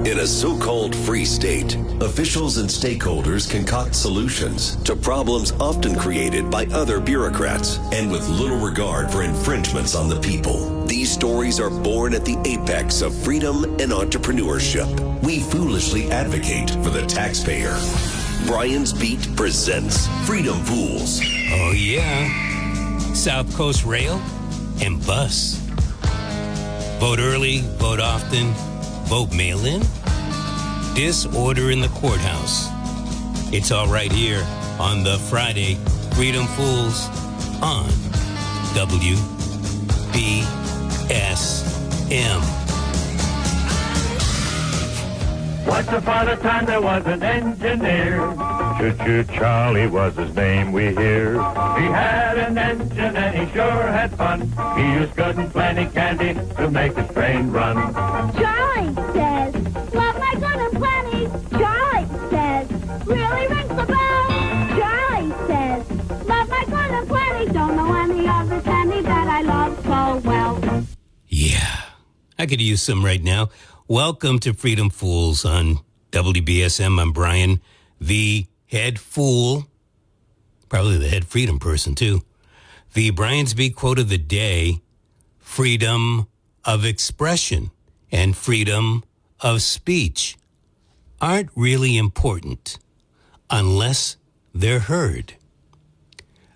In a so-called free state, officials and stakeholders concoct solutions to problems often created by other bureaucrats and with little regard for infringements on the people. These stories are born at the apex of freedom and entrepreneurship. We foolishly advocate for the taxpayer. Brian's Beat presents Freedom Fools. Oh, yeah. South Coast Rail and Bus. Vote early, vote often, vote mail-in. Disorder in the courthouse. It's all right here on the Friday Freedom Fools on WBSM. Once upon a time there was an engineer. Choo-choo Charlie was his name, we hear. He had an engine and he sure had fun. He used good and plenty candy to make his train run. Charlie says, love my good and plenty. Charlie says, really rings the bell. Charlie says, love my good and plenty. Don't know any other candy that I love so well. Yeah, I could use some right now. Welcome to Freedom Fools on WBSM. I'm Brian, the head fool, probably the head freedom person too. The Brian's Beat quote of the day: freedom of expression and freedom of speech aren't really important unless they're heard.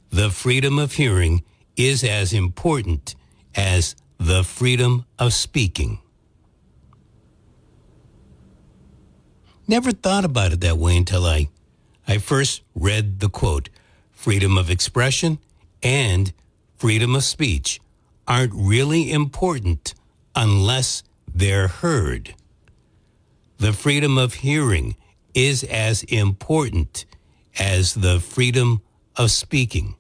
The freedom of hearing is as important as the freedom of speaking. Never thought about it that way until I first read the quote. Freedom of expression and freedom of speech aren't really important unless they're heard. The freedom of hearing is as important as the freedom of speaking.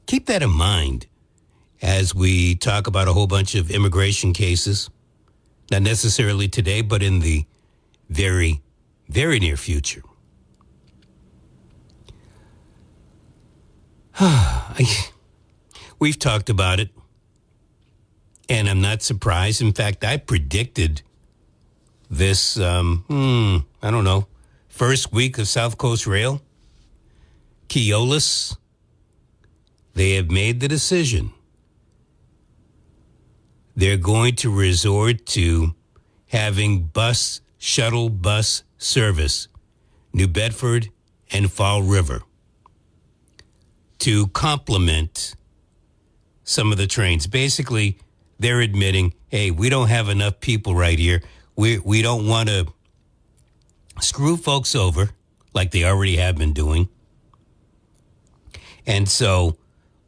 Keep that in mind as we talk about a whole bunch of immigration cases, not necessarily today, but in the very, very near future. We've talked about it, and I'm not surprised. In fact, I predicted this, first week of South Coast Rail. Keolis, they have made the decision. They're going to resort to having shuttle bus service, New Bedford and Fall River, to complement some of the trains. Basically, they're admitting, hey, we don't have enough people right here. We don't want to screw folks over like they already have been doing. And so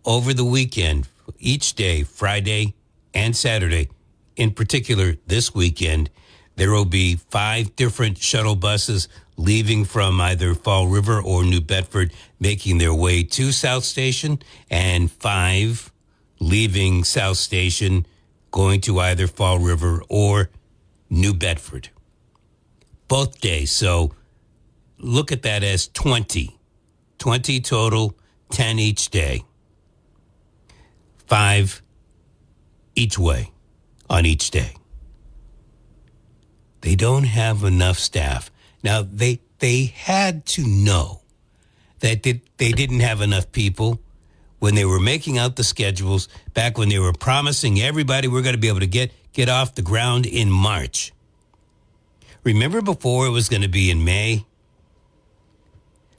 over the weekend, each day, Friday and Saturday, in particular this weekend, there will be 5 different shuttle buses leaving from either Fall River or New Bedford, making their way to South Station, and 5 leaving South Station, going to either Fall River or New Bedford. Both days. So look at that as 20. 20 total, 10 each day. 5 each way on each day. They don't have enough staff. Now, they had to know that they didn't have enough people when they were making out the schedules, back when they were promising everybody we're going to be able to get off the ground in March. Remember before it was going to be in May?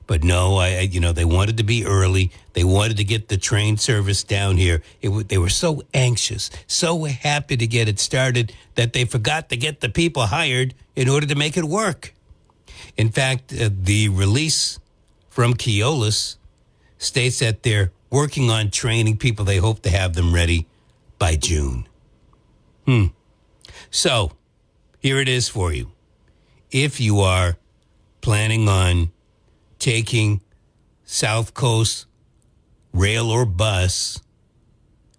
But no, they wanted to be early. They wanted to get the train service down here. They were so anxious, so happy to get it started that they forgot to get the people hired in order to make it work. In fact, the release from Keolis states that they're working on training people. They hope to have them ready by June. So here it is for you. If you are planning on taking South Coast Rail or bus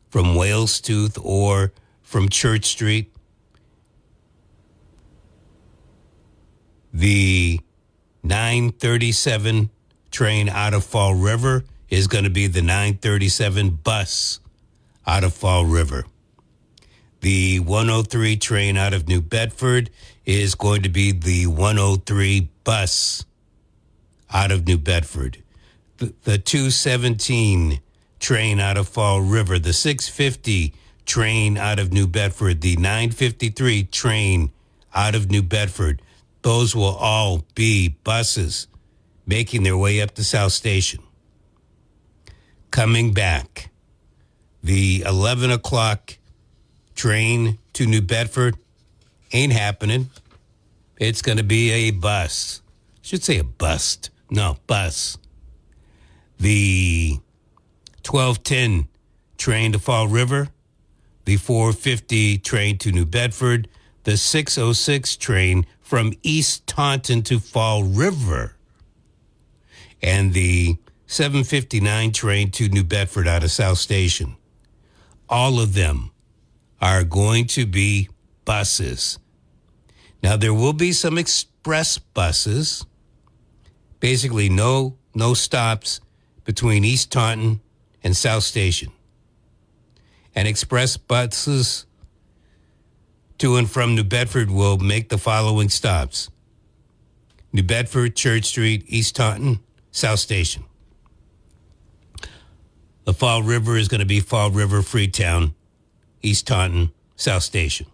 from Wales Tooth or from Church Street, the 937 train out of Fall River is going to be the 937 bus out of Fall River. The 103 train out of New Bedford is going to be the 103 bus out of New Bedford. The 217 train out of Fall River, the 650 train out of New Bedford, the 953 train out of New Bedford, those will all be buses making their way up to South Station. Coming back, the 11 o'clock train to New Bedford ain't happening. It's going to be a bus. I should say a bust. No, bus. The 1210 train to Fall River, the 450 train to New Bedford, the 606 train from East Taunton to Fall River, and the 759 train to New Bedford out of South Station. All of them are going to be buses. Now, there will be some express buses, basically no stops between East Taunton and South Station. And express buses to and from New Bedford will make the following stops: New Bedford, Church Street, East Taunton, South Station. The Fall River is going to be Fall River, Freetown, East Taunton, South Station.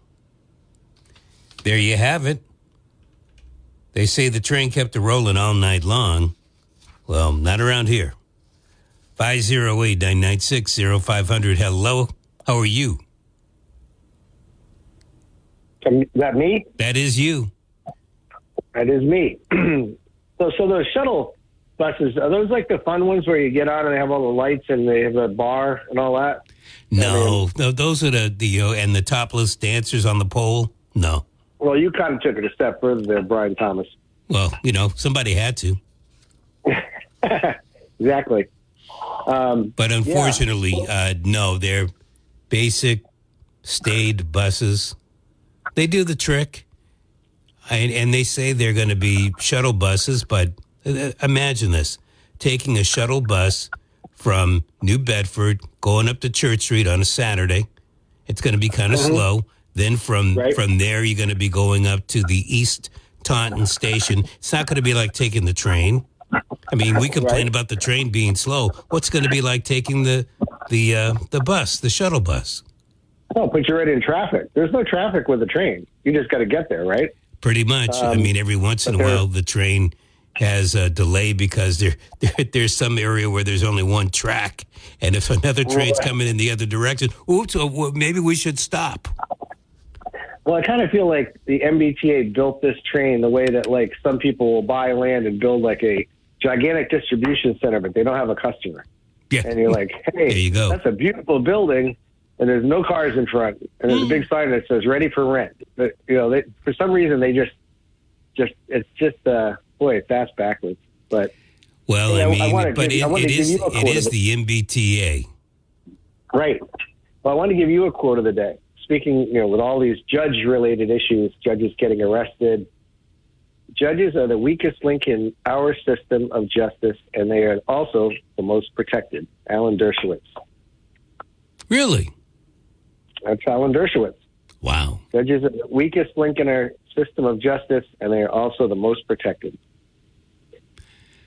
There you have it. They say the train kept it rolling all night long. Well, not around here. 508-996-0500. Hello. How are you? Is that me? That is you. That is me. So those shuttle buses, are those like the fun ones where you get on and they have all the lights and they have a bar and all that? No, those are the and the topless dancers on the pole. No. Well, you kind of took it a step further there, Brian Thomas. Well, somebody had to. Exactly. But unfortunately, no, they're basic stayed buses. They do the trick. And they say they're going to be shuttle buses, but imagine this. Taking a shuttle bus from New Bedford, going up to Church Street on a Saturday. It's going to be kind of slow. Then from there, you're going to be going up to the East Taunton station. It's not going to be like taking the train. I mean, we complain about the train being slow. What's going to be like taking the bus, the shuttle bus? Oh, put you right in traffic. There's no traffic with the train. You just got to get there, right? Pretty much. I mean, every once in a while, the train has a delay because there's some area where there's only one track. And if another train's coming in the other direction, oops, maybe we should stop. Well, I kind of feel like the MBTA built this train the way that, like, some people will buy land and build, like, a gigantic distribution center, but they don't have a customer. Yeah. And you're like, hey, there you go. That's a beautiful building, and there's no cars in front, and there's a big sign that says "ready for rent." But, for some reason, they it's just boy, that's backwards. But well, I mean, it is the MBTA, right? Well, I want to give you a quote of the day. Speaking, with all these judge-related issues, judges getting arrested, judges are the weakest link in our system of justice, and they are also the most protected. Alan Dershowitz. Really? That's Alan Dershowitz. Wow. Judges are the weakest link in our system of justice, and they are also the most protected.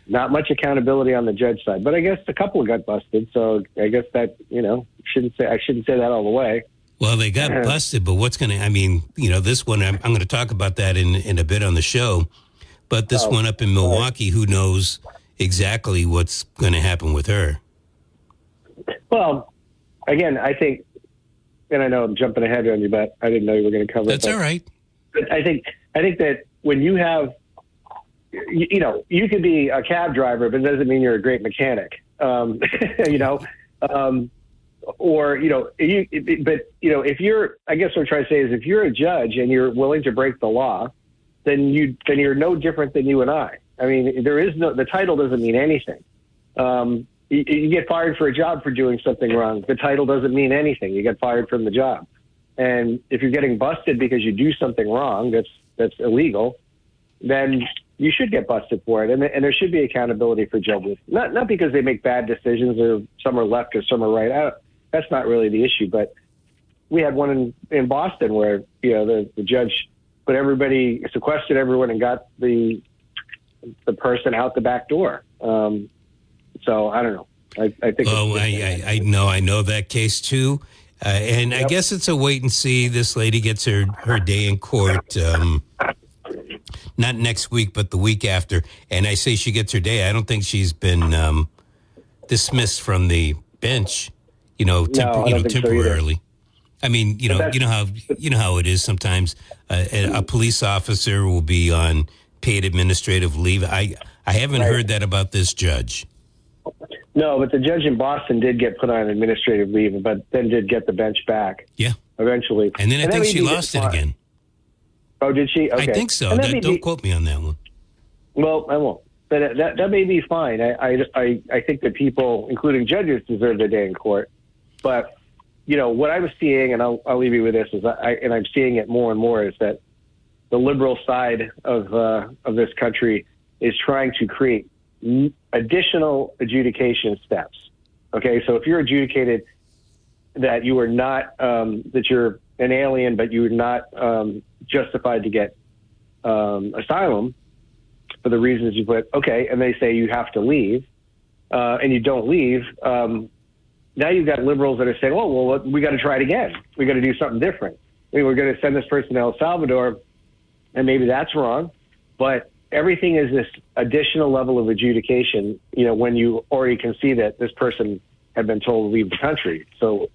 Not much accountability on the judge side, but I guess a couple got busted, so I guess that, I shouldn't say that all the way. Well, they got busted, but what's going to, this one, I'm going to talk about that in a bit on the show, but this one up in Milwaukee, who knows exactly what's going to happen with her? Well, again, I think, and I know I'm jumping ahead on you, but I didn't know you were going to cover it. That's all right. I think that when you have, you could be a cab driver, but it doesn't mean you're a great mechanic, if you're, I guess what I'm trying to say is if you're a judge and you're willing to break the law, then you're no different than you and I. I mean, the title doesn't mean anything. You get fired for a job for doing something wrong. The title doesn't mean anything. You get fired from the job. And if you're getting busted because you do something wrong that's illegal, then you should get busted for it. And there should be accountability for judges. Not because they make bad decisions or some are left or some are right. That's not really the issue. But we had one in Boston where, the judge sequestered everyone and got the person out the back door. So I don't know. I think. Oh, I know that case too. And I guess it's a wait and see. This lady gets her day in court, not next week, but the week after. And I say she gets her day. I don't think she's been dismissed from the bench, temporarily. I mean, you know how it is. Sometimes a police officer will be on paid administrative leave. I haven't heard that about this judge. No, but the judge in Boston did get put on administrative leave, but then did get the bench back. Yeah. Eventually. And then I think she lost it again. Oh, did she? Okay. I think so. Don't quote me on that one. Well, I won't. But that may be fine. I think that people, including judges, deserve their day in court. But, what I was seeing, and I'll leave you with this, and I'm seeing it more and more, is that the liberal side of this country is trying to create additional adjudication steps. Okay, so if you're adjudicated that you are not, that you're an alien, but you're not justified to get asylum for the reasons you put, okay, and they say you have to leave, and you don't leave, now you've got liberals that are saying, oh, well, we got to try it again. We got to do something different. We're going to send this person to El Salvador, and maybe that's wrong, but everything is this additional level of adjudication, when you already can see that this person had been told to leave the country. So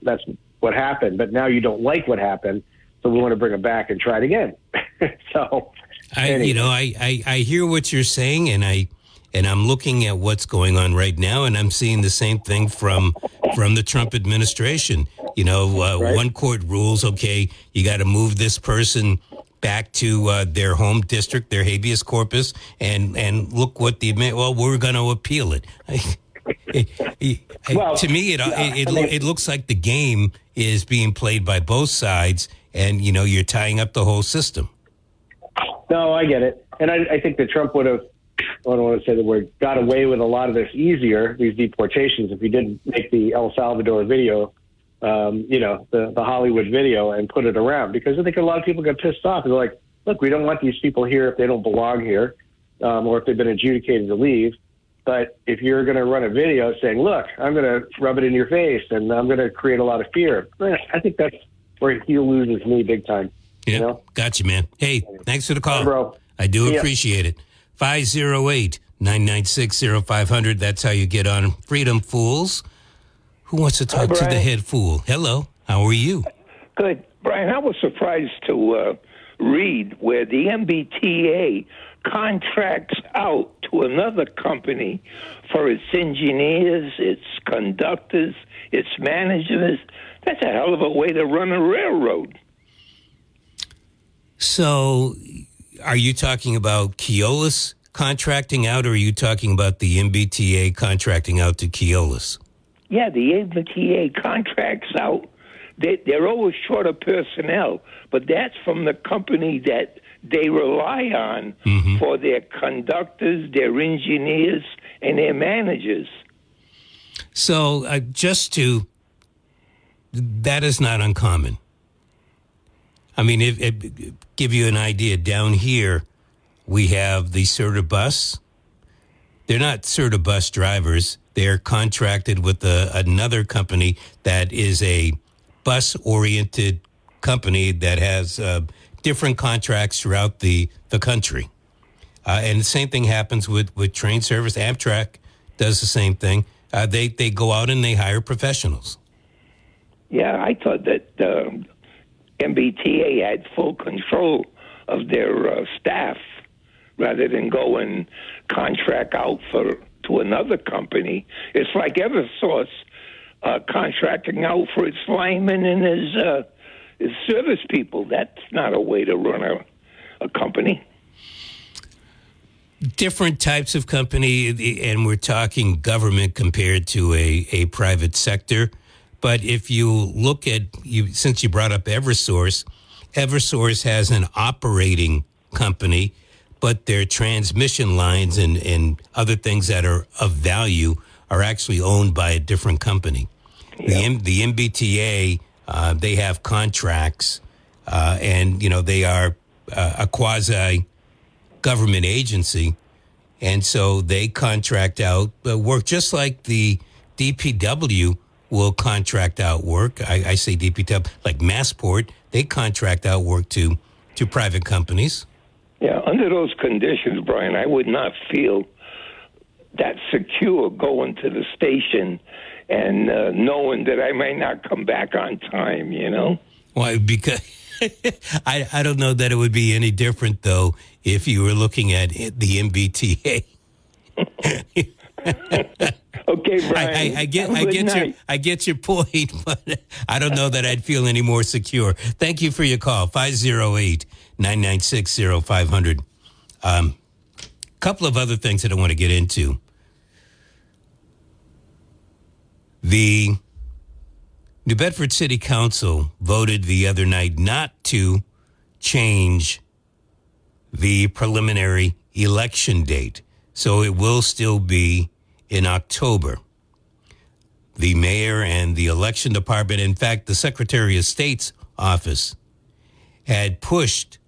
that's what happened. But now you don't like what happened, so we want to bring them back and try it again. So, anyway. I hear what you're saying, and I'm looking at what's going on right now, and I'm seeing the same thing from the Trump administration. Right. One court rules, okay, you got to move this person back to their home district, their habeas corpus, and look what we're going to appeal it. To me, it looks like the game is being played by both sides, and you're tying up the whole system. No, I get it, and I think that Trump would have, I don't want to say the word, got away with a lot of this easier, these deportations, if he didn't make the El Salvador video, the Hollywood video, and put it around, because I think a lot of people got pissed off. They're like, look, we don't want these people here if they don't belong here, or if they've been adjudicated to leave. But if you're going to run a video saying, look, I'm going to rub it in your face and I'm going to create a lot of fear, I think that's where he loses me big time. Yeah, Gotcha, man. Hey, thanks for the call. Hey, bro. I do appreciate it. 508-996-0500. That's how you get on Freedom Fools. Who wants to talk to the head fool? Hello. How are you? Good. Brian, I was surprised to read where the MBTA contracts out to another company for its engineers, its conductors, its managers. That's a hell of a way to run a railroad. So are you talking about Keolis contracting out, or are you talking about the MBTA contracting out to Keolis? Yeah, the MBTA contracts out. They're always short of personnel, but that's from the company that they rely on for their conductors, their engineers, and their managers. So that is not uncommon. I mean, give you an idea, down here, we have the Serta bus. They're not Serta bus drivers. They're contracted with another company that is a bus-oriented company that has different contracts throughout the country. And the same thing happens with train service. Amtrak does the same thing. They go out and they hire professionals. Yeah, I thought that MBTA had full control of their staff rather than go and contract out to another company. It's like Eversource contracting out for its linemen and his service people. That's not a way to run a company. Different types of company, and we're talking government compared to a private sector. But if you look at, since you brought up Eversource has an operating company, but their transmission lines and other things that are of value are actually owned by a different company. Yeah. The MBTA They have contracts, and, they are a quasi-government agency. And so they contract out work just like the DPW will contract out work. I say DPW, like Massport, they contract out work to private companies. Yeah, under those conditions, Brian, I would not feel that secure going to the station and knowing that I might not come back on time, Why? Because I don't know that it would be any different, though, if you were looking at the MBTA. Okay, Brian. I get your point, but I don't know that I'd feel any more secure. Thank you for your call, 508-996-0500. Couple of other things that I want to get into. The New Bedford City Council voted the other night not to change the preliminary election date, so it will still be in October. The mayor and the election department, in fact, the Secretary of State's office, had pushed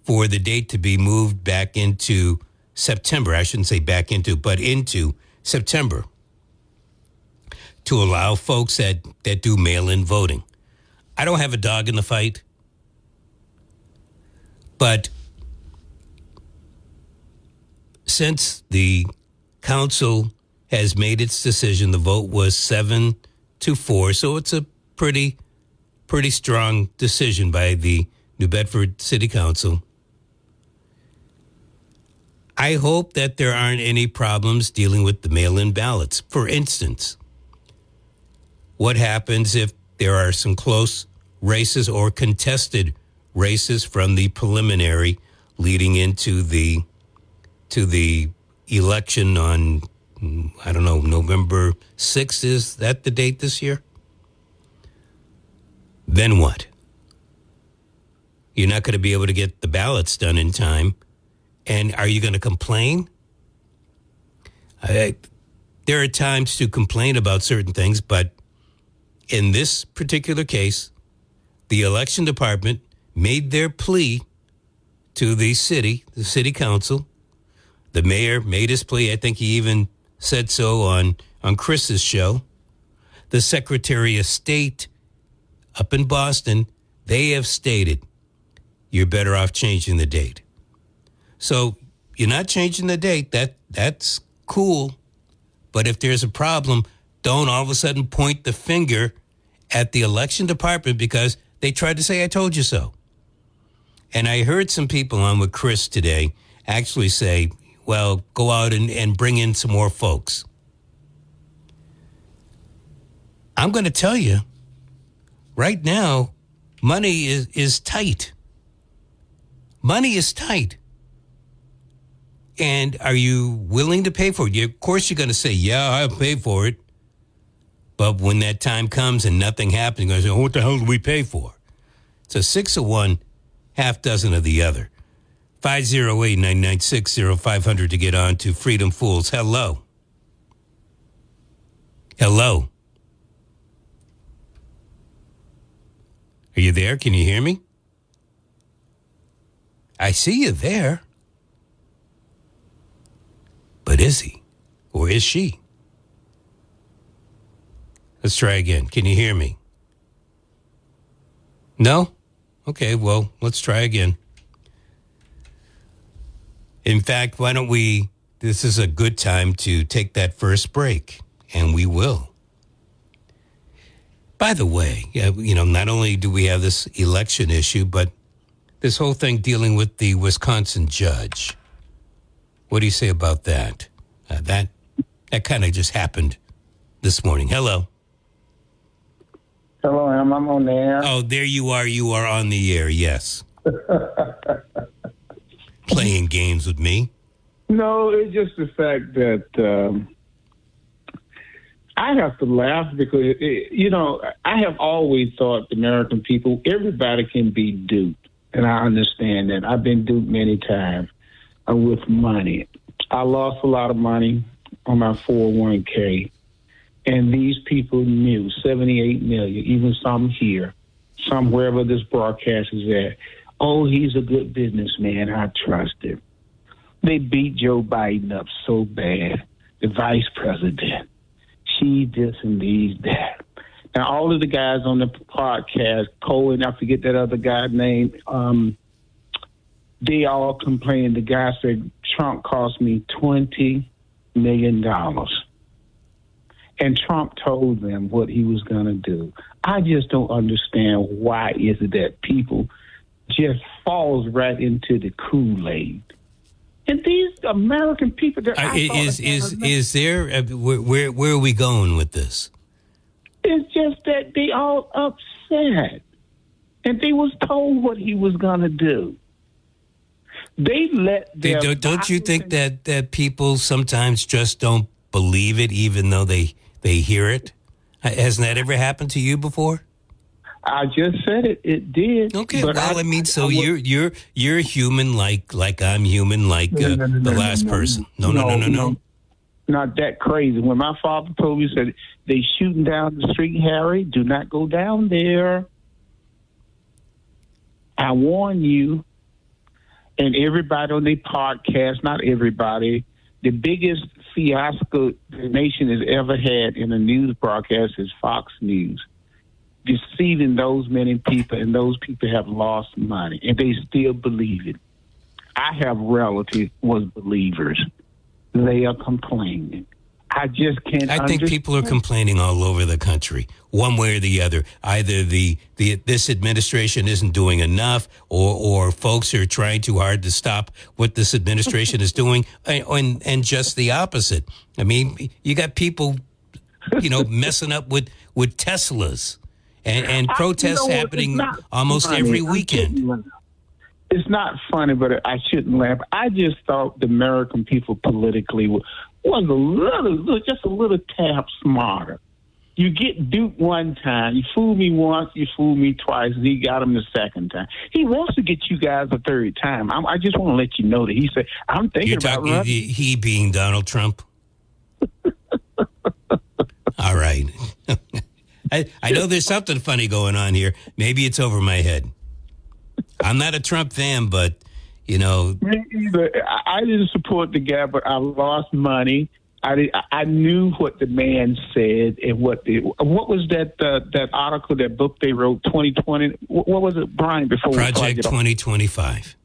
for the date to be moved back into September. I shouldn't say back into, but into September, to allow folks that do mail-in voting. I don't have a dog in the fight, but since the council has made its decision, the vote was 7-4, so it's a pretty strong decision by the New Bedford City Council. I hope that there aren't any problems dealing with the mail-in ballots. For instance, what happens if there are some close races or contested races from the preliminary leading into the election on, I don't know, November 6th? Is that the date this year? Then what? You're not going to be able to get the ballots done in time. And are you going to complain? There are times to complain about certain things, but in this particular case, the election department made their plea to the city council. The mayor made his plea. I think he even said so on Chris's show. The Secretary of State up in Boston, they have stated you're better off changing the date. So you're not changing the date. That's cool. But if there's a problem, don't all of a sudden point the finger at the election department because they tried to say, I told you so. And I heard some people on with Chris today actually say, well, go out and bring in some more folks. I'm going to tell you, right now, money is tight. Money is tight. And are you willing to pay for it? Of course, you're going to say, yeah, I'll pay for it. But when that time comes and nothing happens, you're going to say, what the hell do we pay for? It's a 6 of one, half dozen of the other. 508-996-0500 to get on to Freedom Fools. Hello. Hello. Are you there? Can you hear me? I see you there. But is he? Or is she? Let's try again. Can you hear me? No? Okay, well, let's try again. In fact, why don't we, this is a good time to take that first break, and we will. By the way, not only do we have this election issue, but this whole thing dealing with the Wisconsin judge. What do you say about that? That kind of just happened this morning. Hello. Hello, I'm on the air. Oh, there you are. You are on the air, yes. Playing games with me. No, it's just the fact that I have to laugh because, I have always thought the American people, everybody can be duped. And I understand that. I've been duped many times with money. I lost a lot of money on my 401k. And these people knew, 78 million, even some here, some wherever this broadcast is at. Oh, he's a good businessman. I trust him. They beat Joe Biden up so bad, the vice president. She this and these that. Now, all of the guys on the podcast, Cole and I forget that other guy's name, they all complained. The guy said, Trump cost me $20 million. And Trump told them what he was going to do. I just don't understand why is it that people just falls right into the Kool-Aid. And these American people, is there where are we going with this? It's just that they all upset, and they was told what he was going to do. They let their don't you think that people sometimes just don't believe it, even though they hear it? Hasn't that ever happened to you before? I just said it. It did. Okay. But well, I mean, so you're human, like I'm human, like the last person. No. Not that crazy. When my father told me, he said, they shooting down the street, Harry. Do not go down there. I warn you. And everybody on their podcast, not everybody, the biggest fiasco the nation has ever had in a news broadcast is Fox News. Deceiving those many people, and those people have lost money, and they still believe it. I have relatives was believers. They are complaining. I just can't. I think people are complaining all over the country, one way or the other. Either this administration isn't doing enough, or folks are trying too hard to stop what this administration is doing, and just the opposite. I mean, you got people, messing up with Teslas. And protests happening almost every weekend. It's not funny, but I shouldn't laugh. I just thought the American people politically was just a little tad smarter. You get duped one time. You fool me once, you fool me twice. He got him the second time. He wants to get you guys a third time. I just want to let you know that he said, I'm thinking about running. He being Donald Trump? All right. I know there's something funny going on here. Maybe it's over my head. I'm not a Trump fan, but, Me either. I didn't support the guy, but I lost money. I knew what the man said and what was that article, that book they wrote, 2020? What was it, Brian, before Project 2025.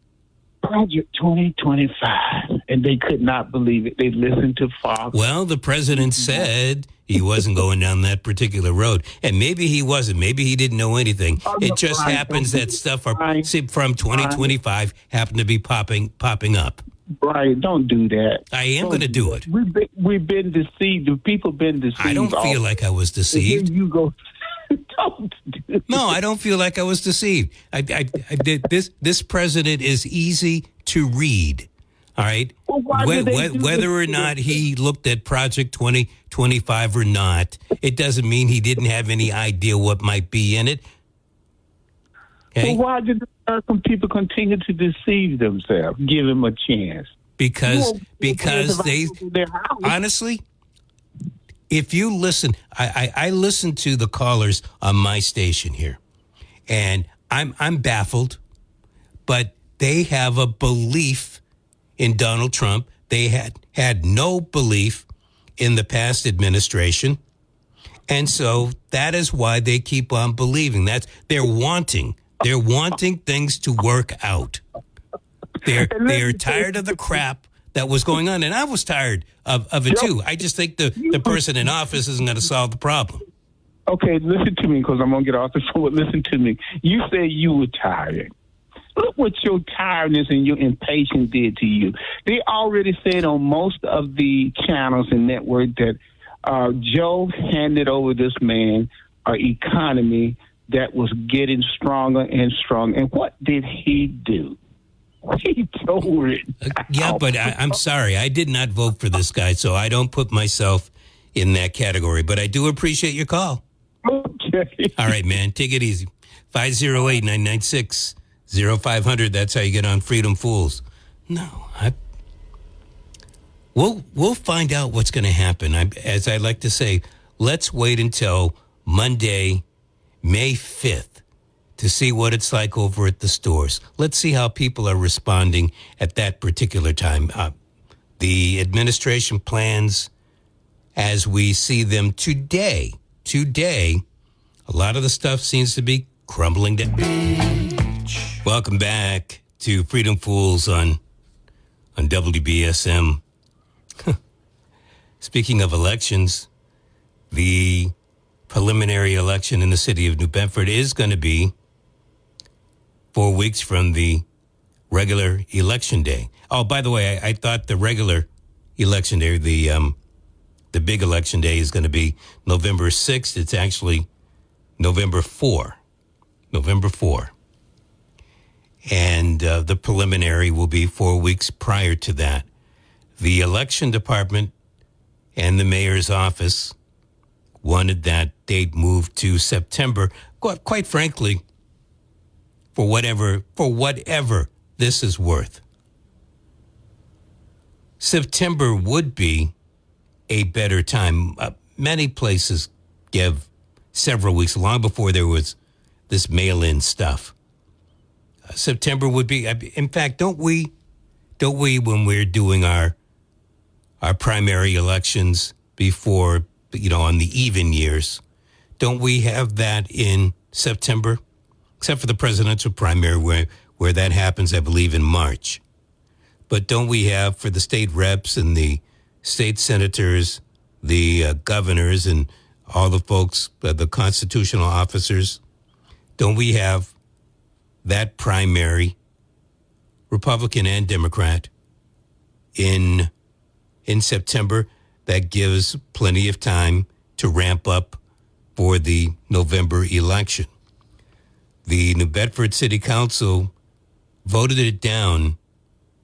Project 2025. And they could not believe it. They listened to Fox. Well, the president said he wasn't going down that particular road. And maybe he wasn't. Maybe he didn't know anything. It just happens that stuff from 2025 happened to be popping up. Brian, don't do that. I am going to do it. We've been deceived. The people been deceived. I don't feel like I was deceived. You go. Don't do it. No, I don't feel like I was deceived. I did this president is easy to read. All right. Well, whether or not he looked at Project 2025 or not, it doesn't mean he didn't have any idea what might be in it. Okay? Well, why did the American people continue to deceive themselves? Give him a chance. Because they honestly, if you listen, I listen to the callers on my station here, and I'm baffled, but they have a belief in Donald Trump. They had no belief in the past administration, and so that is why they keep on believing. They're wanting things to work out. They're tired of the crap that was going on, and I was tired of it too. I just think the person in office isn't going to solve the problem. Okay, listen to me, because I'm going to get off the phone. Listen to me. You said you were tired. Look what your tiredness and your impatience did to you. They already said on most of the channels and network that Joe handed over this man an economy that was getting stronger and stronger. And what did he do? He told it. Yeah, but I'm sorry. I did not vote for this guy, so I don't put myself in that category. But I do appreciate your call. Okay. All right, man. Take it easy. 508-996-0500. That's how you get on Freedom Fools. No, we'll find out what's going to happen. As I like to say, let's wait until Monday, May 5th, to see what it's like over at the stores. Let's see how people are responding at that particular time. The administration plans as we see them today, a lot of the stuff seems to be crumbling down. Welcome back to Freedom Fools on WBSM. Speaking of elections, the preliminary election in the city of New Bedford is going to be 4 weeks from the regular election day. Oh, by the way, I thought the regular election day, the big election day, is going to be November 6th. It's actually November 4. And the preliminary will be 4 weeks prior to that. The election department and the mayor's office wanted that date moved to September, quite frankly, for whatever this is worth. September would be a better time. Many places give several weeks, long before there was this mail-in stuff. September would be, in fact, don't we, when we're doing our primary elections before, on the even years, don't we have that in September? Except for the presidential primary where that happens, I believe, in March. But don't we have, for the state reps and the state senators, the governors and all the folks, the constitutional officers, don't we have that primary, Republican and Democrat, in September? That gives plenty of time to ramp up for the November election. The New Bedford City Council voted it down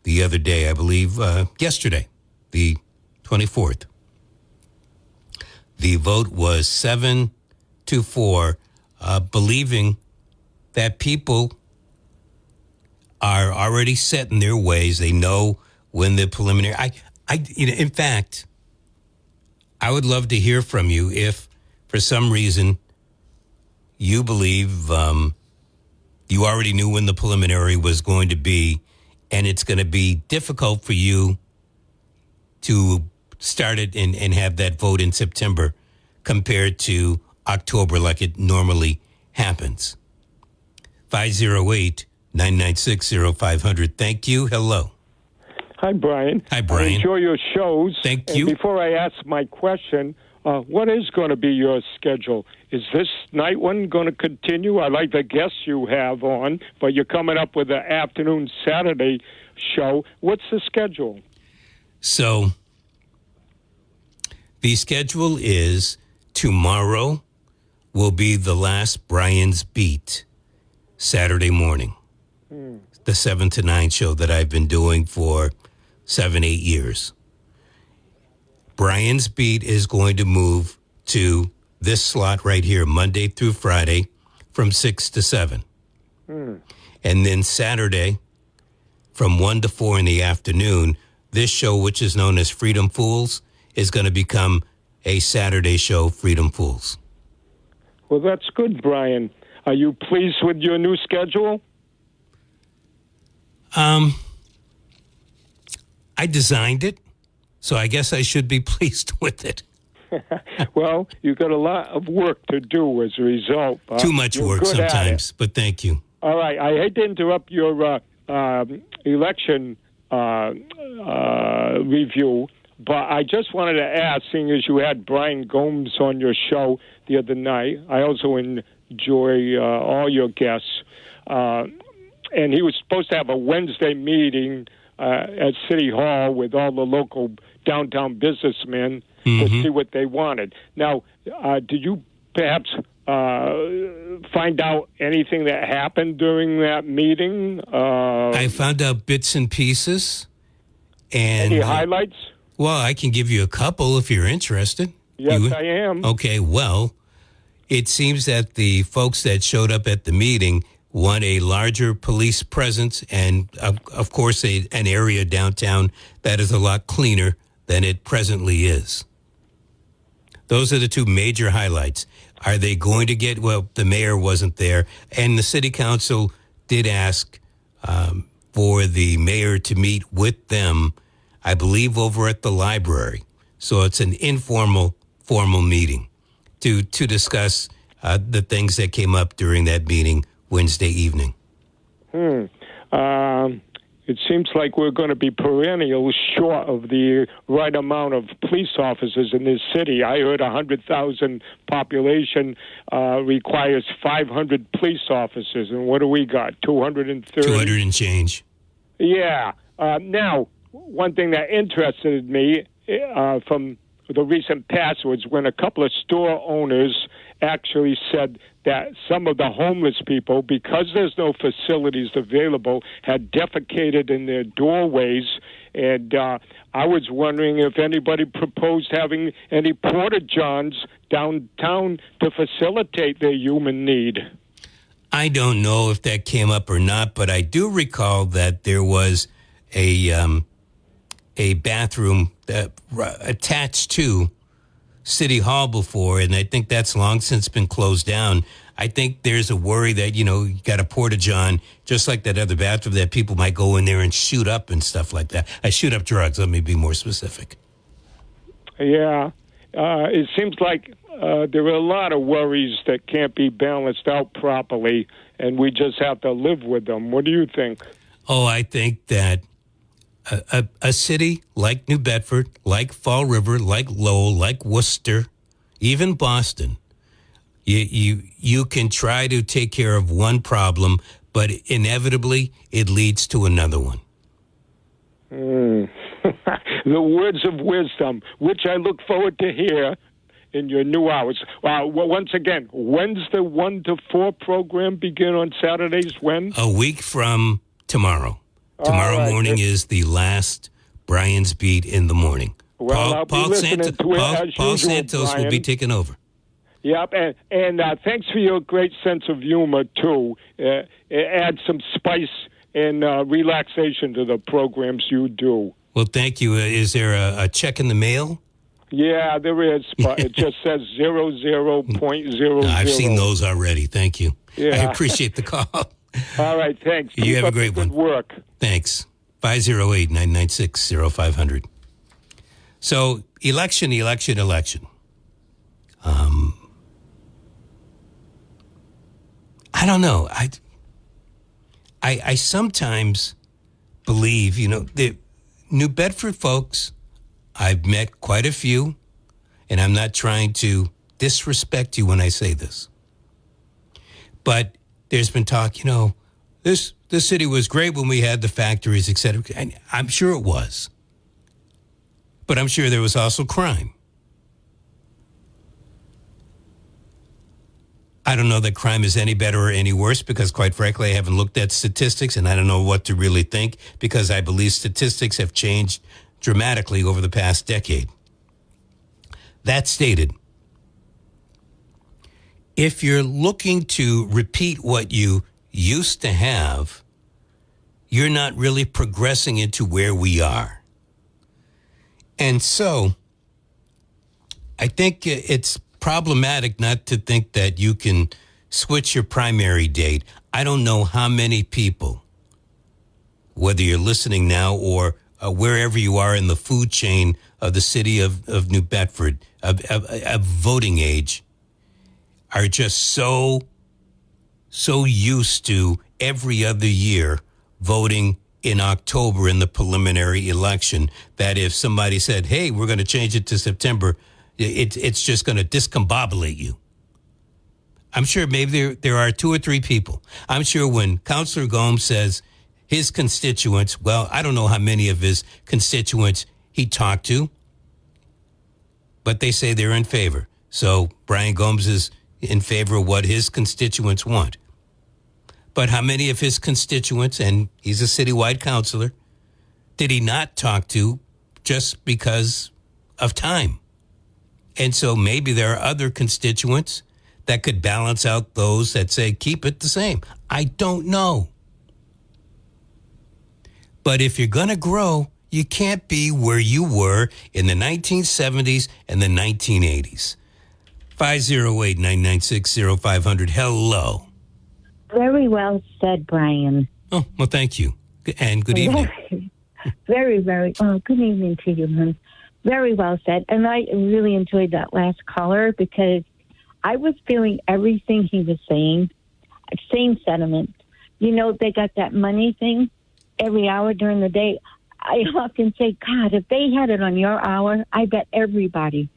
the other day, I believe, yesterday, the 24th. The vote was 7-4, believing that people are already set in their ways. They know when the preliminary. In fact, I would love to hear from you if, for some reason, you believe you already knew when the preliminary was going to be, and it's going to be difficult for you to start it and have that vote in September compared to October like it normally happens. 508-996-0500. Thank you. Hello. Hi, Brian. Hi, Brian. I enjoy your shows. Thank you. And before I ask my question, what is going to be your schedule? Is this night one going to continue? I like the guests you have on, but you're coming up with an afternoon Saturday show. What's the schedule? So the schedule is tomorrow will be the last Brian's Beat Saturday morning. The 7 to 9 show that I've been doing for 7-8 years. Brian's Beat is going to move to this slot right here, Monday through Friday, from 6 to 7. And then Saturday, from 1 to 4 in the afternoon, this show, which is known as Freedom Fools, is going to become a Saturday show, Freedom Fools. Well, that's good, Brian. Are you pleased with your new schedule? I designed it, so I guess I should be pleased with it. Well, you've got a lot of work to do as a result. Too much work sometimes, but thank you. All right. I hate to interrupt your election review, but I just wanted to ask, seeing as you had Brian Gomes on your show the other night, I also enjoy all your guests. And he was supposed to have a Wednesday meeting at City Hall with all the local downtown businessmen to see what they wanted. Now, did you perhaps find out anything that happened during that meeting? I found out bits and pieces. And any highlights? Well, I can give you a couple if you're interested. Yes, I am. Okay, well, it seems that the folks that showed up at the meeting want a larger police presence and, of course, an area downtown that is a lot cleaner than it presently is. Those are the two major highlights. Are they going to get, well, the mayor wasn't there, and the city council did ask for the mayor to meet with them, I believe, over at the library. So it's an informal, formal meeting to discuss the things that came up during that meeting Wednesday evening. It seems like we're going to be perennial short of the right amount of police officers in this city. I heard 100,000 population requires 500 police officers. And what do we got? 230? 200 and change. Yeah. Now, one thing that interested me from the recent past was when a couple of store owners actually said that some of the homeless people, because there's no facilities available, had defecated in their doorways. And I was wondering if anybody proposed having any porta-johns downtown to facilitate their human need. I don't know if that came up or not, but I do recall that there was a bathroom attached to City Hall before, and I think that's long since been closed down. I think there's a worry that, you got a porta-john, just like that other bathroom, that people might go in there and shoot up and stuff like that. Shoot up drugs, let me be more specific. Yeah. It seems like there are a lot of worries that can't be balanced out properly, and we just have to live with them. What do you think? Oh, I think that a city like New Bedford, like Fall River, like Lowell, like Worcester, even Boston, you can try to take care of one problem, but inevitably it leads to another one. The words of wisdom, which I look forward to hear in your new hours. Once again, when's the 1 to 4 program begin on Saturdays? When? A week from tomorrow. Tomorrow morning is the last Brian's Beat in the morning. Well, I'll be listening to it as usual, Paul Santos Brian. will be taking over. Yep, and thanks for your great sense of humor, too. It adds some spice and relaxation to the programs you do. Well, thank you. Is there a check in the mail? Yeah, there is, but it just says 00.00. I've seen those already. Thank you. Yeah. I appreciate the call. All right, thanks. You have a great one. Good work. Thanks. 508-996-0500. So, election. I don't know. I sometimes believe, the New Bedford folks, I've met quite a few, and I'm not trying to disrespect you when I say this. But there's been talk, this city was great when we had the factories, et cetera. And I'm sure it was. But I'm sure there was also crime. I don't know that crime is any better or any worse because, quite frankly, I haven't looked at statistics and I don't know what to really think because I believe statistics have changed dramatically over the past decade. That stated, if you're looking to repeat what you used to have, you're not really progressing into where we are. And so I think it's problematic not to think that you can switch your primary date. I don't know how many people, whether you're listening now or wherever you are in the food chain of the city of New Bedford, of voting age, are just so used to every other year voting in October in the preliminary election that if somebody said, hey, we're going to change it to September, it's just going to discombobulate you. I'm sure maybe there are 2 or 3 people. I'm sure when Councilor Gomes says his constituents, well, I don't know how many of his constituents he talked to, but they say they're in favor. So Brian Gomes is in favor of what his constituents want. But how many of his constituents, and he's a citywide councilor, did he not talk to just because of time? And so maybe there are other constituents that could balance out those that say, keep it the same. I don't know. But if you're going to grow, you can't be where you were in the 1970s and the 1980s. 508-996-0500. Hello. Very well said, Brian. Oh, well, thank you. And good evening. Very, very, good evening to you, hon. Very well said. And I really enjoyed that last caller because I was feeling everything he was saying. Same sentiment. You know, they got that money thing every hour during the day. I often say, God, if they had it on your hour, I bet everybody,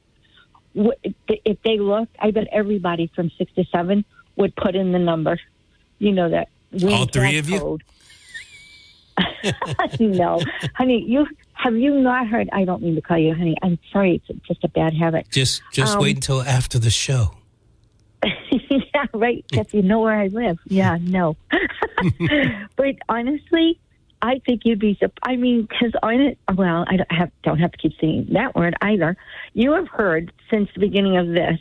if they looked, I bet everybody from 6 to 7 would put in the number. You know that. All three of you? No, honey, have you not heard? I don't mean to call you honey. I'm sorry, it's just a bad habit. Just wait until after the show. Yeah, right. Because you know where I live. Yeah, no. But honestly, I think you'd be. I mean, because I don't have to keep saying that word either. You have heard since the beginning of this.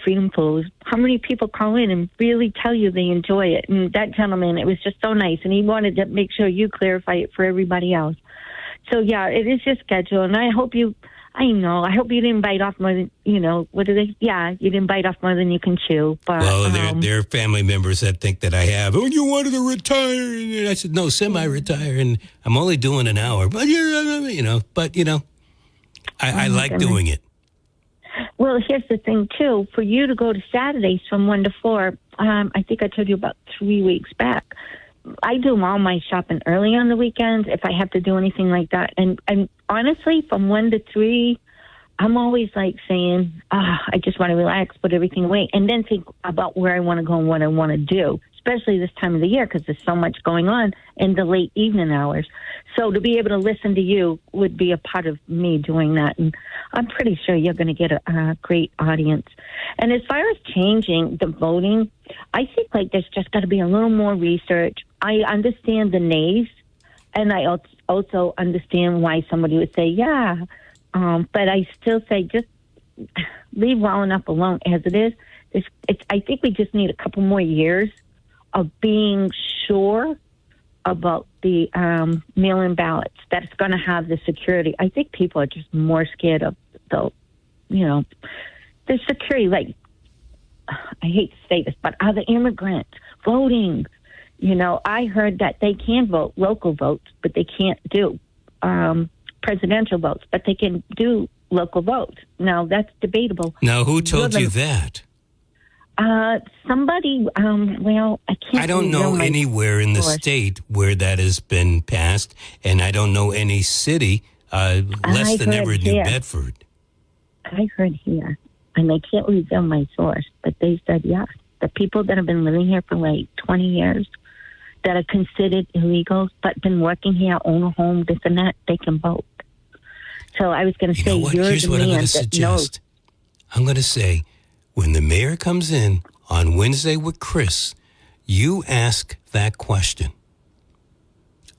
Freedom Fools, how many people call in and really tell you they enjoy it? And that gentleman, it was just so nice, and he wanted to make sure you clarify it for everybody else. So, yeah, it is your schedule, and I hope you didn't bite off more than, what do they, you didn't bite off more than you can chew. But, well, there are family members that think that I have, you wanted to retire, and I said, no, semi-retire, and I'm only doing an hour, but, I like doing it. Well, here's the thing, too. For you to go to Saturdays from 1 to 4, I think I told you about 3 weeks back. I do all my shopping early on the weekends if I have to do anything like that. And honestly, from 1 to 3, I'm always like saying, I just want to relax, put everything away, and then think about where I want to go and what I want to do, especially this time of the year because there's so much going on in the late evening hours. So to be able to listen to you would be a part of me doing that. And I'm pretty sure you're going to get a great audience. And as far as changing the voting, I think like there's just got to be a little more research. I understand the nays, and I also understand why somebody would say, yeah. But I still say just leave well enough alone as it is. I think we just need a couple more years of being sure about the mail-in ballots, that it's going to have the security. I think people are just more scared of the security. Like, I hate to say this, but are the immigrants voting? I heard that they can vote local votes, but they can't do presidential votes, but they can do local votes. Now, that's debatable. Now, who told you that? Somebody, I can't. I don't know anywhere in the state where that has been passed, and I don't know any city less than ever New Bedford. I heard here, and I can't reveal my source, but they said, yes, the people that have been living here for like 20 years that are considered illegals but been working here, own a home, this and that, they can vote. So I was going to say, here's what I'm going to suggest. I'm going to say, when the mayor comes in on Wednesday with Chris, you ask that question.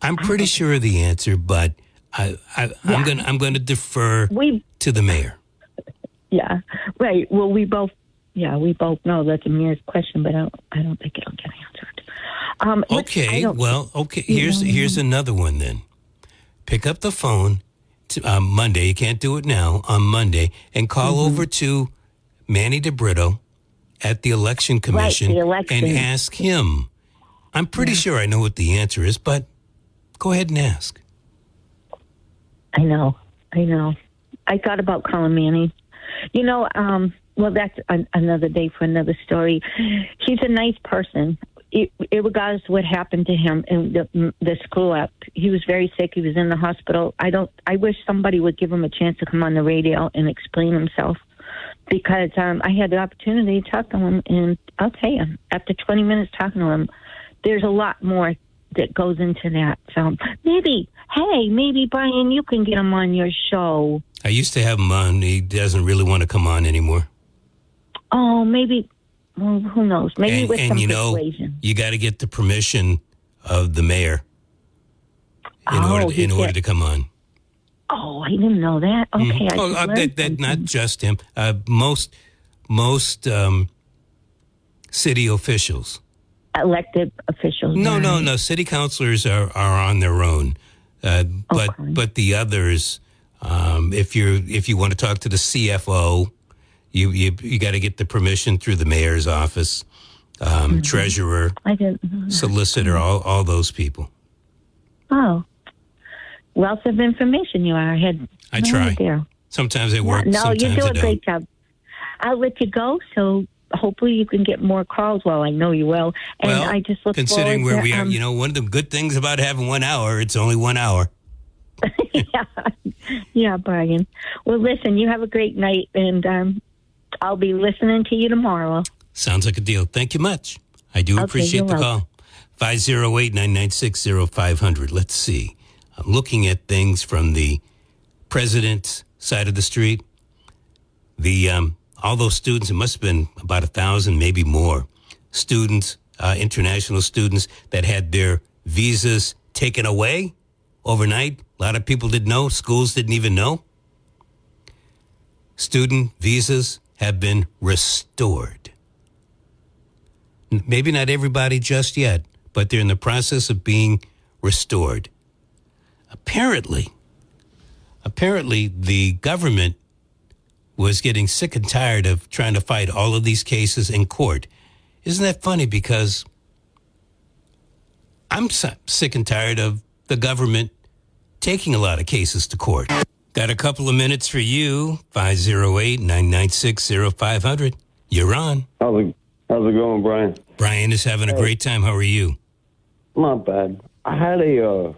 I'm pretty sure of the answer, but I'm going to defer to the mayor. Yeah, right. Well, we both know that's a mayor's question, but I don't think it'll get answered. Okay. Here's another one then. Pick up the phone Monday. You can't do it now. On Monday, and call over to Manny DeBrito at the Election Commission and ask him. I'm pretty sure I know what the answer is, but go ahead and ask. I know. I thought about calling Manny. Well, that's another day for another story. He's a nice person. Regardless of what happened to him in the screw up, he was very sick. He was in the hospital. I wish somebody would give him a chance to come on the radio and explain himself, because I had the opportunity to talk to him, and I'll tell you, after 20 minutes talking to him, there's a lot more that goes into that. So maybe Brian, you can get him on your show. I used to have him on. He doesn't really want to come on anymore. Oh, maybe. Well, who knows? Maybe with some persuasion. You got to get the permission of the mayor in order to come on. Oh, I didn't know that. Okay, that not just him. Most city officials, elected officials. No. City councilors are on their own, but the others, if you want to talk to the CFO, You got to get the permission through the mayor's office, treasurer, I didn't. solicitor, all those people. Oh, wealth of information you are. I try. Idea. Sometimes it works. No, sometimes you do it a great don't. job. I'll let you go, so hopefully you can get more calls. Well, I know you will. And Well, I just look considering forward where to, we are, one of the good things about having 1 hour, it's only 1 hour. yeah, Brian. Well, listen, you have a great night, and I'll be listening to you tomorrow. Sounds like a deal. Thank you much. I do appreciate the call. 508-996-0500. Let's see. I'm looking at things from the president's side of the street. All those students, it must have been about 1,000, maybe more, students, international students that had their visas taken away overnight. A lot of people didn't know. Schools didn't even know. Student visas have been restored. Maybe not everybody just yet, but they're in the process of being restored. Apparently, the government was getting sick and tired of trying to fight all of these cases in court. Isn't that funny? Because I'm sick and tired of the government taking a lot of cases to court. Got a couple of minutes for you. 508-996-0500. You're on. How's it going, Brian? Brian is having a great time. How are you? Not bad. I had a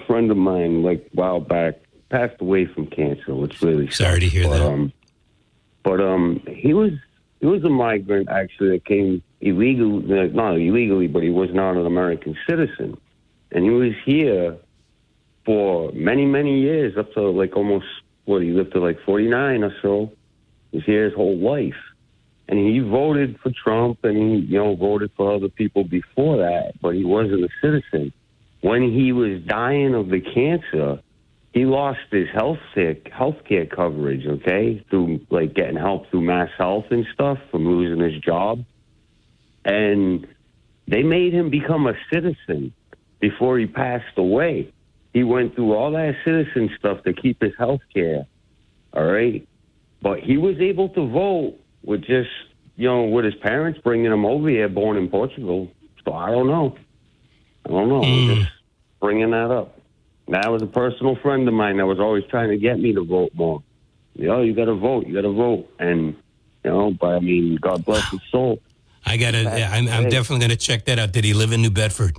friend of mine like a while back passed away from cancer, which really sorry to hear that. But he was a migrant actually that came not illegally, but he was not an American citizen, and he was here for many, many years, up to like almost he lived to like 49 or so. He was here his whole life, and he voted for Trump, and he voted for other people before that, but he wasn't a citizen. When he was dying of the cancer, he lost his healthcare coverage, okay, through like getting help through Mass Health and stuff from losing his job. And they made him become a citizen before he passed away. He went through all that citizen stuff to keep his healthcare, all right? But he was able to vote with just, with his parents bringing him over here, born in Portugal. So I don't know. I'm just bringing that up. That was a personal friend of mine that was always trying to get me to vote more. You got to vote. And, but I mean, God bless his soul. I'm definitely going to check that out. Did he live in New Bedford?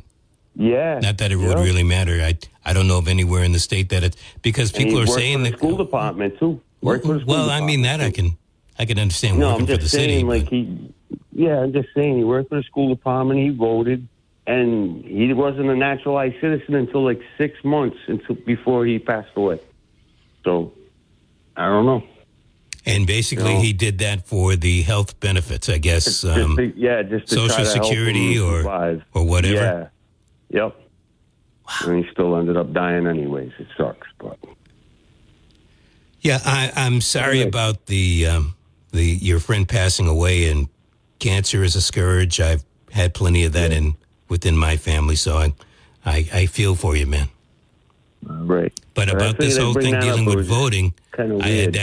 Yeah. Not that it would really matter. I don't know of anywhere in the state that it's, because people are saying that. School department, too. I mean, that I can understand working for the city. I'm just saying he worked for the school department, he voted. And he wasn't a naturalized citizen until like 6 months before he passed away. So, I don't know. And basically, he did that for the health benefits, I guess. Just to Social Security or whatever. Yeah. Yep. Wow. And he still ended up dying anyways. It sucks, but. Yeah, I'm sorry about your friend passing away, and cancer is a scourge. I've had plenty of that within my family, so I feel for you, man. Right. But about this whole thing dealing with voting, kind of weird.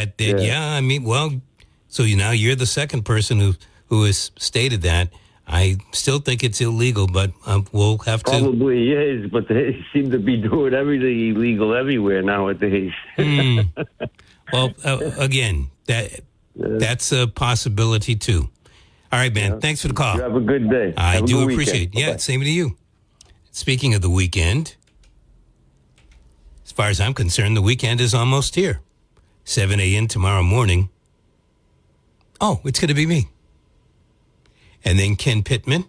So now you're the second person who has stated that. I still think it's illegal, but we'll have to. Probably is, but they seem to be doing everything illegal everywhere nowadays. Well, again, that's a possibility too. All right, man. Yeah. Thanks for the call. You have a good day. I do appreciate it. Yeah, same to you. Speaking of the weekend, as far as I'm concerned, the weekend is almost here. 7 a.m. tomorrow morning. Oh, it's going to be me. And then Ken Pittman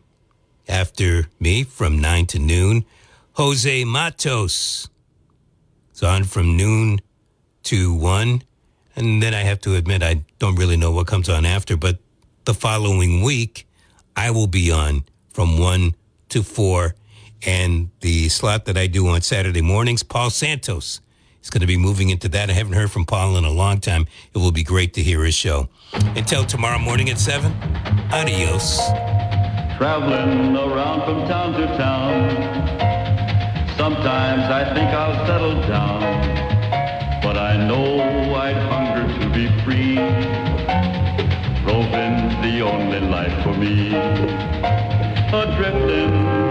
after me from 9 to noon. Jose Matos is on from noon to 1. And then I have to admit, I don't really know what comes on after, but the following week, I will be on from 1 to 4. And the slot that I do on Saturday mornings, Paul Santos is going to be moving into that. I haven't heard from Paul in a long time. It will be great to hear his show. Until tomorrow morning at 7, adios. Traveling around from town to town, sometimes I think I'll settle down, but I know I'd hunger to be free. roving the only life for me. A drifting